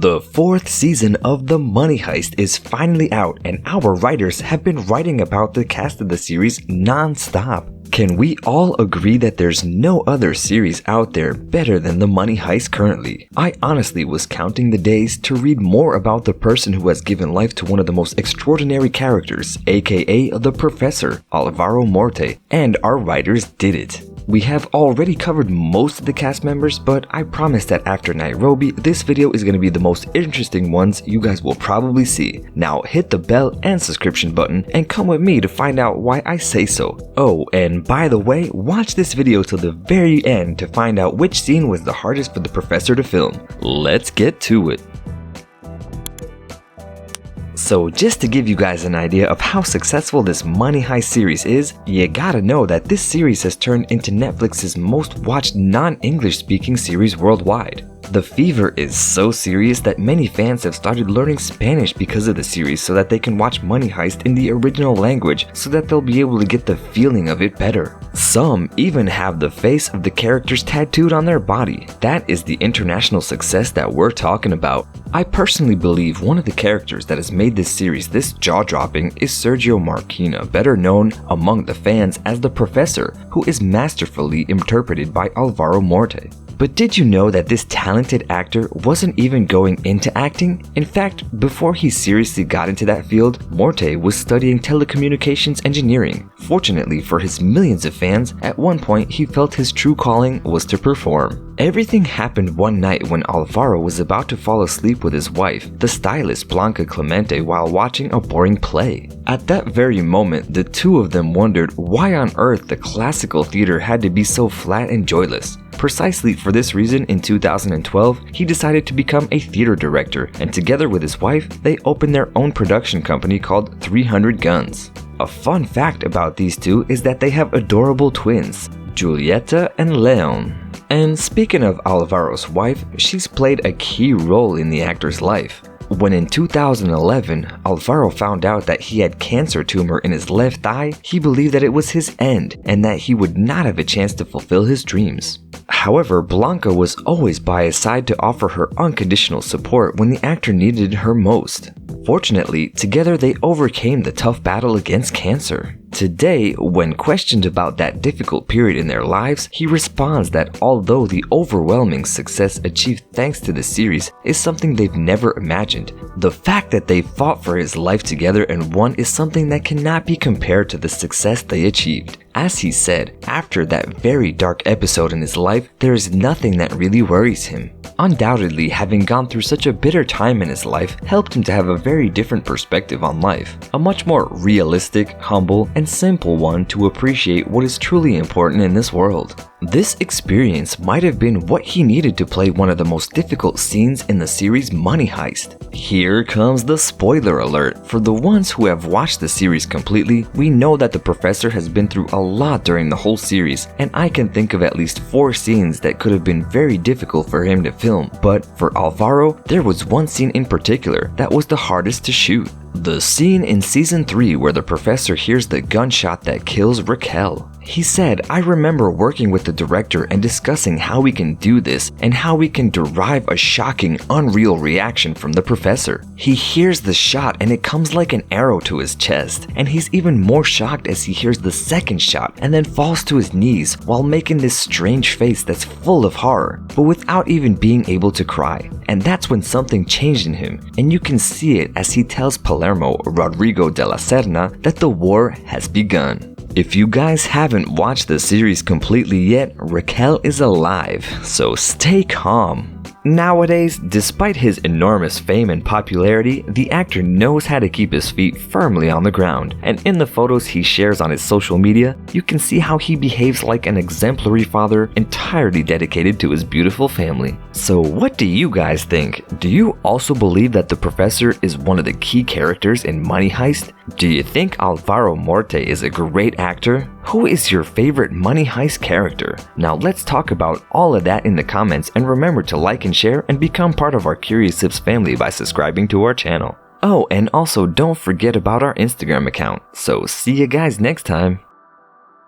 The fourth season of The Money Heist is finally out, and our writers have been writing about the cast of the series non-stop. Can we all agree that there's no other series out there better than The Money Heist currently? I honestly was counting the days to read more about the person who has given life to one of the most extraordinary characters, aka the Professor, Alvaro Morte, and our writers did it. We have already covered most of the cast members, but I promise that after Nairobi, this video is going to be the most interesting ones you guys will probably see. Now hit the bell and subscription button and come with me to find out why I say so. Oh, and by the way, watch this video till the very end to find out which scene was the hardest for the Professor to film. Let's get to it. So just to give you guys an idea of how successful this Money Heist series is, you gotta know that this series has turned into Netflix's most watched non-English speaking series worldwide. The fever is so serious that many fans have started learning Spanish because of the series so that they can watch Money Heist in the original language so that they'll be able to get the feeling of it better. Some even have the face of the characters tattooed on their body. That is the international success that we're talking about. I personally believe one of the characters that has made this series this jaw-dropping is Sergio Marquina, better known among the fans as the Professor, who is masterfully interpreted by Alvaro Morte. But did you know that this talented actor wasn't even going into acting? In fact, before he seriously got into that field, Morte was studying telecommunications engineering. Fortunately for his millions of fans, at one point he felt his true calling was to perform. Everything happened one night when Alvaro was about to fall asleep with his wife, the stylist Blanca Clemente, while watching a boring play. At that very moment, the two of them wondered why on earth the classical theater had to be so flat and joyless. Precisely for this reason, in 2012, he decided to become a theater director, and together with his wife, they opened their own production company called 300 Guns. A fun fact about these two is that they have adorable twins, Julieta and Leon. And speaking of Alvaro's wife, she's played a key role in the actor's life. When in 2011, Alvaro found out that he had cancer tumor in his left eye, he believed that it was his end and that he would not have a chance to fulfill his dreams. However, Blanca was always by his side to offer her unconditional support when the actor needed her most. Fortunately, together they overcame the tough battle against cancer. Today, when questioned about that difficult period in their lives, he responds that although the overwhelming success achieved thanks to the series is something they've never imagined, the fact that they fought for his life together and won is something that cannot be compared to the success they achieved. As he said, after that very dark episode in his life, there is nothing that really worries him. Undoubtedly, having gone through such a bitter time in his life helped him to have a very different perspective on life, a much more realistic, humble, and simple one to appreciate what is truly important in this world. This experience might have been what he needed to play one of the most difficult scenes in the series Money Heist. Here comes the spoiler alert. For the ones who have watched the series completely, we know that the Professor has been through a lot during the whole series, and I can think of at least 4 scenes that could have been very difficult for him to film. But for Alvaro, there was one scene in particular that was the hardest to shoot. The scene in season 3 where the Professor hears the gunshot that kills Raquel. He said, "I remember working with the director and discussing how we can do this and how we can derive a shocking, unreal reaction from the Professor. He hears the shot and it comes like an arrow to his chest, and he's even more shocked as he hears the second shot and then falls to his knees while making this strange face that's full of horror, but without even being able to cry. And that's when something changed in him, and you can see it as he tells Palermo Rodrigo de la Serna that the war has begun." If you guys haven't watched the series completely yet, Raquel is alive, so stay calm. Nowadays, despite his enormous fame and popularity, the actor knows how to keep his feet firmly on the ground, and in the photos he shares on his social media, you can see how he behaves like an exemplary father entirely dedicated to his beautiful family. So what do you guys think? Do you also believe that the Professor is one of the key characters in Money Heist? Do you think Alvaro Morte is a great actor? Who is your favorite Money Heist character? Now let's talk about all of that in the comments, and remember to like and share and become part of our Curious Sips family by subscribing to our channel. Oh, and also don't forget about our Instagram account. So see you guys next time.